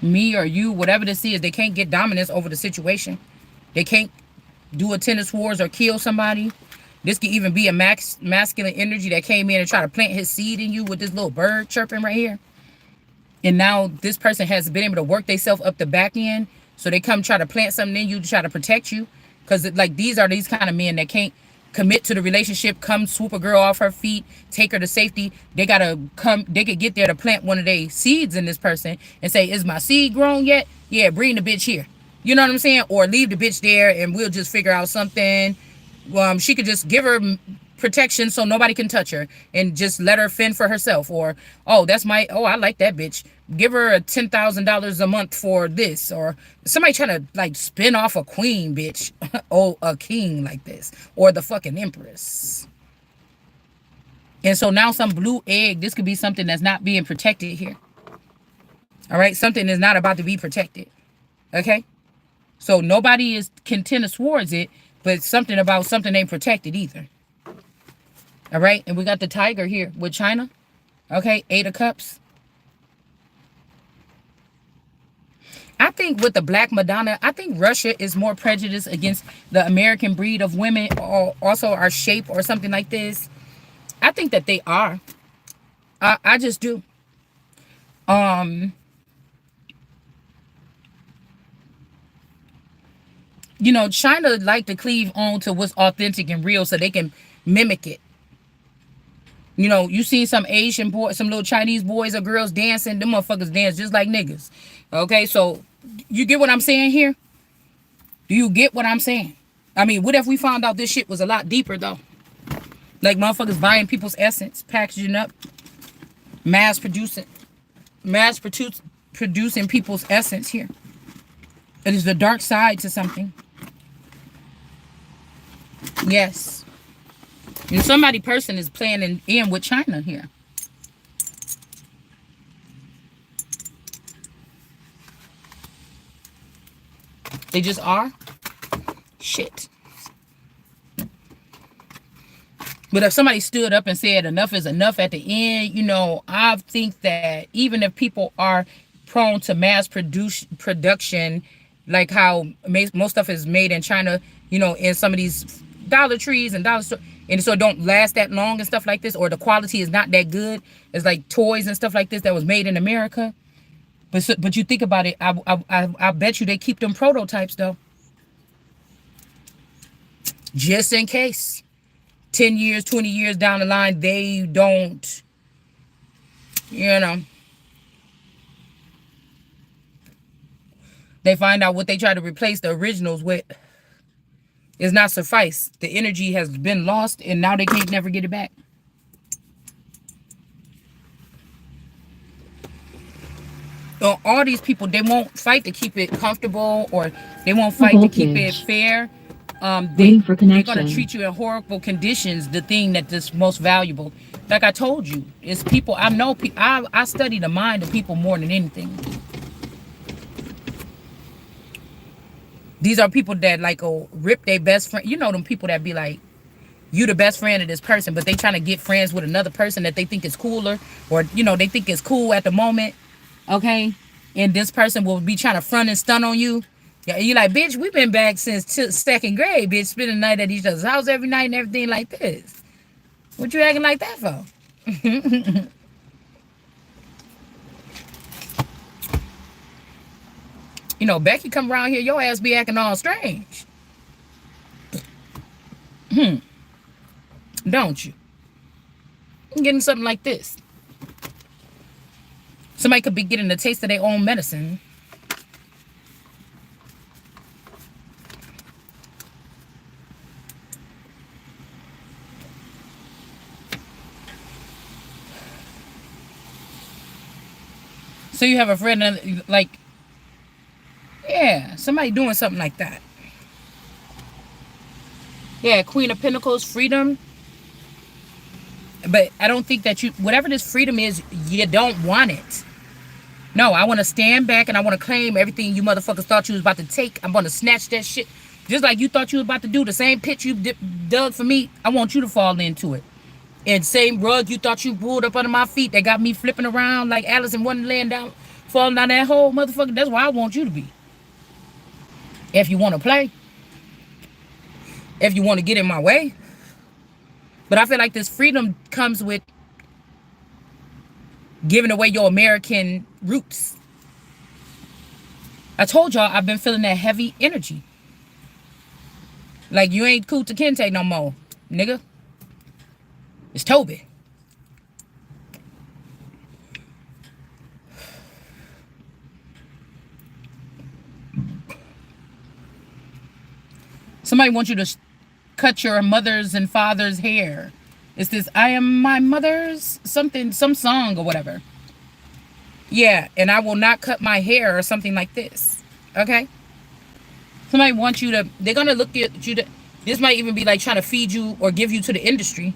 Speaker 1: Me or you, whatever this is, they can't get dominance over the situation. They can't do a tennis wars or kill somebody. This could even be a masculine energy that came in and tried to plant his seed in you with this little bird chirping right here. And now this person has been able to work themselves up the back end. So they come try to plant something in you to try to protect you. Because like these are these kind of men that can't commit to the relationship, come swoop a girl off her feet, take her to safety. They gotta come, they could get there to plant one of their seeds in this person and say, is my seed grown yet? Yeah, bring the bitch here. You know what I'm saying? Or leave the bitch there and we'll just figure out something. She could just give her protection so nobody can touch her and just let her fend for herself. Or, I like that bitch. Give her a $10,000 a month for this. Or somebody trying to like spin off a queen, bitch. A king like this. Or the fucking empress. And so now some blue egg, this could be something that's not being protected here. All right. Something is not about to be protected. Okay. So nobody can tend towards it, but something about something ain't protected either. All right. And we got the tiger here with China. Okay. 8 of Cups. I think with the Black Madonna, I think Russia is more prejudiced against the American breed of women, or also our shape or something like this. I think that they are. I just do. You know, China like to cleave on to what's authentic and real so they can mimic it. You know, you see some Asian boys, some little Chinese boys or girls dancing. Them motherfuckers dance just like niggas. Okay, so you get what I'm saying here? Do you get what I'm saying? I mean, what if we found out this shit was a lot deeper, though? Like motherfuckers buying people's essence, packaging up, mass producing people's essence here. It is the dark side to something. Yes. And somebody person is playing in with China here. They just are. Shit. But if somebody stood up and said enough is enough at the end, you know, I think that even if people are prone to mass production, like how most stuff is made in China, you know, in some of these Dollar Trees and dollar stores, and so it don't last that long and stuff like this, or the quality is not that good. It's like toys and stuff like this that was made in America. But you think about it, I bet you they keep them prototypes though. just in case 10 years, 20 years down the line, they don't, you know, they find out what they try to replace the originals with is not suffice. The energy has been lost and now they can't never get it back. So all these people, they won't fight to keep it comfortable, or they won't fight to keep it fair. They're gonna treat you in horrible conditions. The thing that is most valuable, like I told you, is people. I know. I study the mind of people more than anything. These are people that like rip their best friend. You know them people that be like, you the best friend of this person, but they trying to get friends with another person that they think is cooler, or they think is cool at the moment. Okay, and this person will be trying to front and stun on you. Yeah, you like, bitch, we've been back since second grade, bitch, spending the night at each other's house every night and everything like this. What you acting like that for? Becky come around here, your ass be acting all strange. Don't you? I'm getting something like this. Somebody could be getting a taste of their own medicine. So you have a friend that, like, yeah, somebody doing something like that. Yeah, Queen of Pentacles, freedom. But I don't think that whatever this freedom is, you don't want it. No, I want to stand back and I want to claim everything you motherfuckers thought you was about to take. I'm going to snatch that shit. Just like you thought you was about to do the same pit you dug for me. I want you to fall into it. And same rug you thought you pulled up under my feet that got me flipping around like Alice in Wonderland down, falling down that hole, motherfucker. That's where I want you to be. If you want to play. If you want to get in my way. But I feel like this freedom comes with giving away your American roots. I told y'all I've been feeling that heavy energy. Like you ain't Kunta Kinte no more, nigga. It's Toby. Somebody wants you to cut your mother's and father's hair. It's this I am my mother's something, some song or whatever. Yeah, and I will not cut my hair or something like this. Okay? Somebody wants you to, they're going to look at you to, this might even be like trying to feed you or give you to the industry.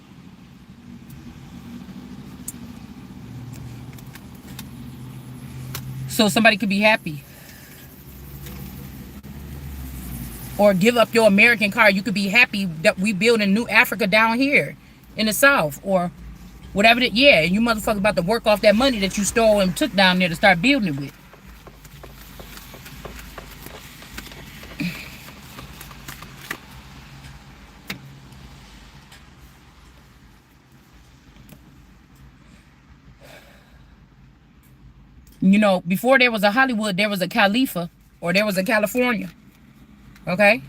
Speaker 1: So somebody could be happy. Or give up your American car. You could be happy that we build a new Africa down here in the South. Or whatever that, yeah, and you motherfuckers about to work off that money that you stole and took down there to start building it with. Before there was a Hollywood, there was a Khalifa, or there was a California. Okay?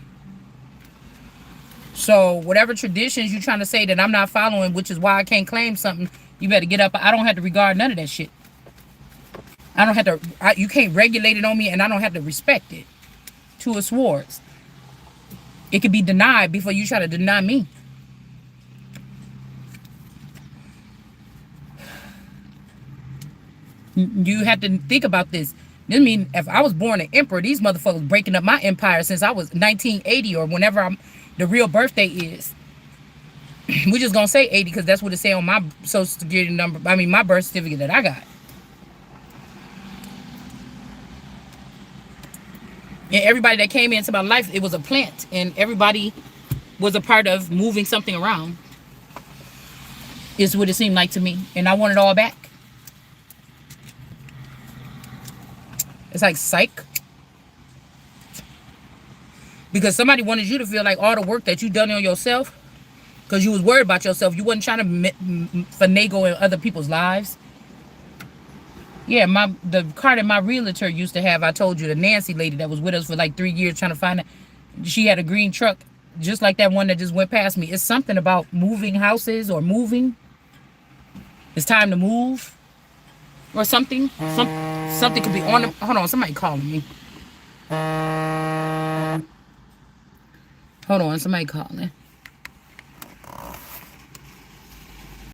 Speaker 1: So whatever traditions you're trying to say that I'm not following, which is why I can't claim something, you better get up. I don't have to regard none of that shit. I don't have to, you can't regulate it on me, and I don't have to respect it to its wards. It could be denied before you try to deny me. You have to think about this. This mean if I was born an emperor, these motherfuckers breaking up my empire since I was 1980 or whenever the real birthday is. We're just gonna say 80 because that's what it say on my social security number. I mean my birth certificate that I got. And everybody that came into my life, it was a plant, and everybody was a part of moving something around. Is what it seemed like to me, and I want it all back. It's like psych. Because somebody wanted you to feel like all the work that you done on yourself, because you was worried about yourself, you wasn't trying to finagle in other people's lives. Yeah, the car that my realtor used to have, I told you, the Nancy lady that was with us for like 3 years trying to find it. She had a green truck. just like that one that just went past me. It's something about moving houses or moving. It's time to move or something. Something could be on the... Hold on, somebody calling me. Hold on, somebody calling.